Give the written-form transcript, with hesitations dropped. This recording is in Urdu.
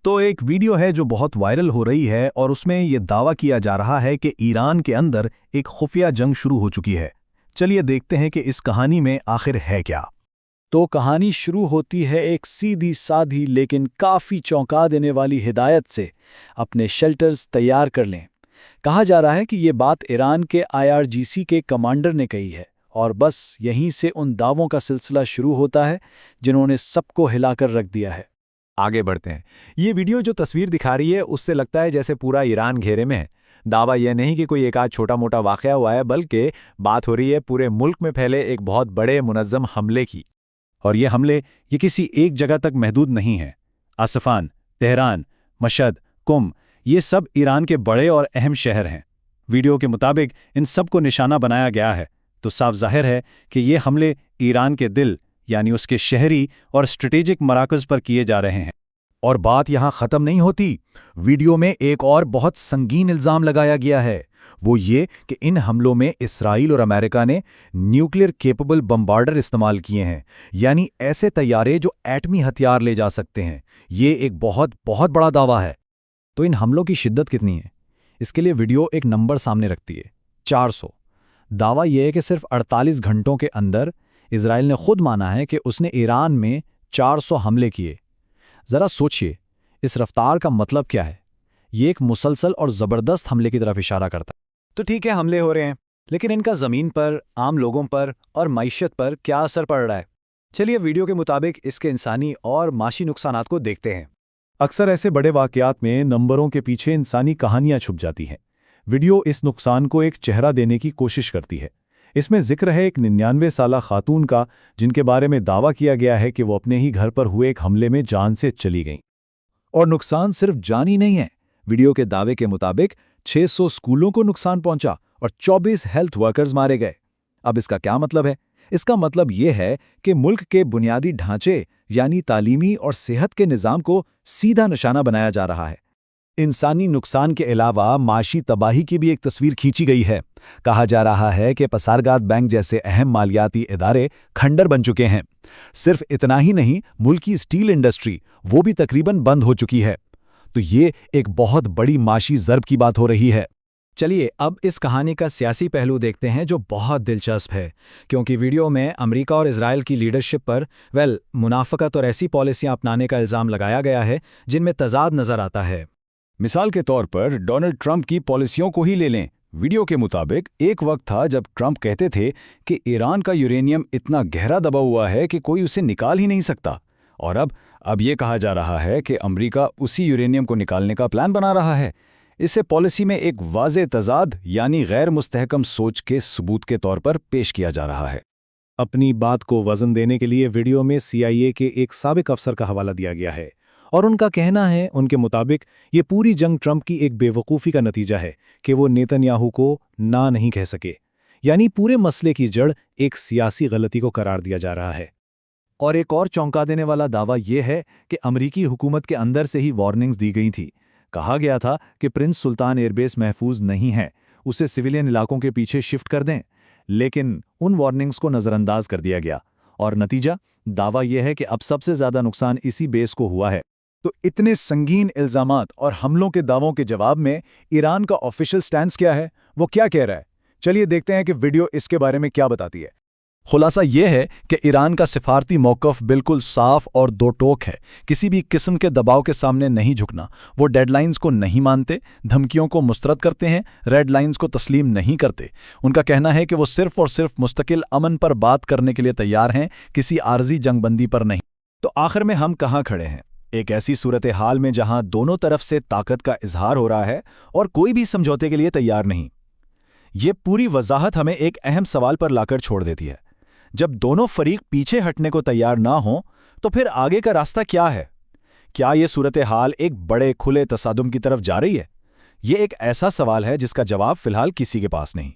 تو ایک ویڈیو ہے جو بہت وائرل ہو رہی ہے اور اس میں یہ دعویٰ کیا جا رہا ہے کہ ایران کے اندر ایک خفیہ جنگ شروع ہو چکی ہے۔ چلیے دیکھتے ہیں کہ اس کہانی میں آخر ہے کیا۔ تو کہانی شروع ہوتی ہے ایک سیدھی سادھی لیکن کافی چونکا دینے والی ہدایت سے۔ اپنے شیلٹرز تیار کر لیں۔ کہا جا رہا ہے کہ یہ بات ایران کے IRGC کے کمانڈر نے کہی ہے، اور بس یہیں سے ان دعووں کا سلسلہ شروع ہوتا ہے جنہوں نے سب کو ہلا کر رکھ دیا ہے۔ آگے بڑھتے ہیں۔ یہ ویڈیو جو تصویر دکھا رہی ہے اس سے لگتا ہے جیسے پورا ایران گھیرے میں ہے۔ دعویٰ یہ نہیں کہ کوئی ایک آدھ چھوٹا موٹا واقعہ ہوا ہے، بلکہ بات ہو رہی ہے پورے ملک میں پھیلے ایک بہت بڑے منظم حملے کی۔ اور یہ حملے یہ کسی ایک جگہ تک محدود نہیں ہیں۔ اصفہان، تہران، مشہد، قم، یہ سب ایران کے بڑے اور اہم شہر ہیں۔ ویڈیو کے مطابق ان سب کو نشانہ بنایا گیا ہے، تو صاف ظاہر ہے کہ یہ حملے ایران کے دل یعنی اس کے شہری اور اسٹریٹجک مراکز پر کیے جا رہے ہیں۔ اور بات یہاں ختم نہیں ہوتی۔ ویڈیو میں ایک اور بہت سنگین الزام لگایا گیا ہے، وہ یہ کہ ان حملوں میں اسرائیل اور امریکہ نے نیوکلیر کیپبل بمبارڈر استعمال کیے ہیں، یعنی ایسے طیارے جو ایٹمی ہتھیار لے جا سکتے ہیں۔ یہ ایک بہت بہت بڑا دعویٰ ہے۔ تو ان حملوں کی شدت کتنی ہے؟ اس کے لیے ویڈیو ایک نمبر سامنے رکھتی ہے: 400۔ دعویٰ یہ ہے کہ صرف 48 گھنٹوں کے اندر اسرائیل نے خود مانا ہے کہ اس نے ایران میں 400 حملے کیے۔ ذرا سوچئے، اس رفتار کا مطلب کیا ہے؟ یہ ایک مسلسل اور زبردست حملے کی طرف اشارہ کرتا ہے۔ تو ٹھیک ہے، حملے ہو رہے ہیں، لیکن ان کا زمین پر، عام لوگوں پر اور معیشت پر کیا اثر پڑ رہا ہے؟ چلیے ویڈیو کے مطابق اس کے انسانی اور معاشی نقصانات کو دیکھتے ہیں۔ اکثر ایسے بڑے واقعات میں نمبروں کے پیچھے انسانی کہانیاں چھپ جاتی ہیں۔ ویڈیو اس نقصان کو ایک چہرہ دینے کی کوشش کرتی ہے۔ اس میں ذکر ہے ایک 99 سالہ خاتون کا، جن کے بارے میں دعویٰ کیا گیا ہے کہ وہ اپنے ہی گھر پر ہوئے ایک حملے میں جان سے چلی گئیں۔ اور نقصان صرف جانی نہیں ہے۔ ویڈیو کے دعوے کے مطابق 600 اسکولوں کو نقصان پہنچا اور 24 ہیلتھ ورکرز مارے گئے۔ اب اس کا کیا مطلب ہے؟ اس کا مطلب یہ ہے کہ ملک کے بنیادی ڈھانچے یعنی تعلیمی اور صحت کے نظام کو سیدھا نشانہ بنایا جا رہا ہے۔ انسانی نقصان کے علاوہ معاشی تباہی کی بھی ایک تصویر کھینچی گئی ہے۔ کہا جا رہا ہے کہ پسارگاد بینک جیسے اہم مالیاتی ادارے کھنڈر بن چکے ہیں۔ صرف اتنا ہی نہیں، ملک کی اسٹیل انڈسٹری وہ بھی تقریباً بند ہو چکی ہے۔ تو یہ ایک بہت بڑی معاشی ضرب کی بات ہو رہی ہے۔ چلیے اب اس کہانی کا سیاسی پہلو دیکھتے ہیں جو بہت دلچسپ ہے، کیونکہ ویڈیو میں امریکہ اور اسرائیل کی لیڈرشپ پر منافقت اور ایسی پالیسیاں اپنانے کا الزام لگایا گیا ہے جن میں تضاد نظر آتا ہے۔ مثال کے طور پر ڈونلڈ ٹرمپ کی پالیسیوں کو ہی لے لیں۔ ویڈیو کے مطابق ایک وقت تھا جب ٹرمپ کہتے تھے کہ ایران کا یورینیم اتنا گہرا دبا ہوا ہے کہ کوئی اسے نکال ہی نہیں سکتا، اور اب یہ کہا جا رہا ہے کہ امریکہ اسی یورینیم کو نکالنے کا پلان بنا رہا ہے۔ اسے پالیسی میں ایک واضح تضاد یعنی غیر مستحکم سوچ کے ثبوت کے طور پر پیش کیا جا رہا ہے۔ اپنی بات کو وزن دینے کے لیے ویڈیو میں CIA کے ایک سابق افسر کا حوالہ دیا گیا ہے، اور ان کا کہنا ہے ان کے مطابق یہ پوری جنگ ٹرمپ کی ایک بے وقوفی کا نتیجہ ہے کہ وہ نیتن یاہو کو نہ نہیں کہہ سکے، یعنی پورے مسئلے کی جڑ ایک سیاسی غلطی کو قرار دیا جا رہا ہے۔ اور ایک اور چونکا دینے والا دعویٰ یہ ہے کہ امریکی حکومت کے اندر سے ہی وارننگز دی گئی تھی۔ کہا گیا تھا کہ پرنس سلطان ایئر بیس محفوظ نہیں ہے، اسے سویلین علاقوں کے پیچھے شفٹ کر دیں، لیکن ان وارننگز کو نظر انداز کر دیا گیا، اور نتیجہ دعویٰ یہ ہے کہ اب سب سے زیادہ نقصان اسی بیس کو ہوا ہے۔ تو اتنے سنگین الزامات اور حملوں کے دعووں کے جواب میں ایران کا آفیشل سٹینس کیا ہے؟ وہ کیا کہہ رہا ہے؟ چلیے دیکھتے ہیں کہ ویڈیو اس کے بارے میں کیا بتاتی ہے۔ خلاصہ یہ ہے کہ ایران کا سفارتی موقف بالکل صاف اور دو ٹوک ہے۔ کسی بھی قسم کے دباؤ کے سامنے نہیں جھکنا۔ وہ ڈیڈ لائنز کو نہیں مانتے، دھمکیوں کو مسترد کرتے ہیں، ریڈ لائنز کو تسلیم نہیں کرتے۔ ان کا کہنا ہے کہ وہ صرف اور صرف مستقل امن پر بات کرنے کے لیے تیار ہیں، کسی عارضی جنگ بندی پر نہیں۔ تو آخر میں ہم کہاں کھڑے ہیں؟ ایک ایسی صورتحال میں جہاں دونوں طرف سے طاقت کا اظہار ہو رہا ہے اور کوئی بھی سمجھوتے کے لیے تیار نہیں۔ یہ پوری وضاحت ہمیں ایک اہم سوال پر لا کر چھوڑ دیتی ہے۔ جب دونوں فریق پیچھے ہٹنے کو تیار نہ ہوں تو پھر آگے کا راستہ کیا ہے؟ کیا یہ صورتحال ایک بڑے کھلے تصادم کی طرف جا رہی ہے؟ یہ ایک ایسا سوال ہے جس کا جواب فی الحال کسی کے پاس نہیں۔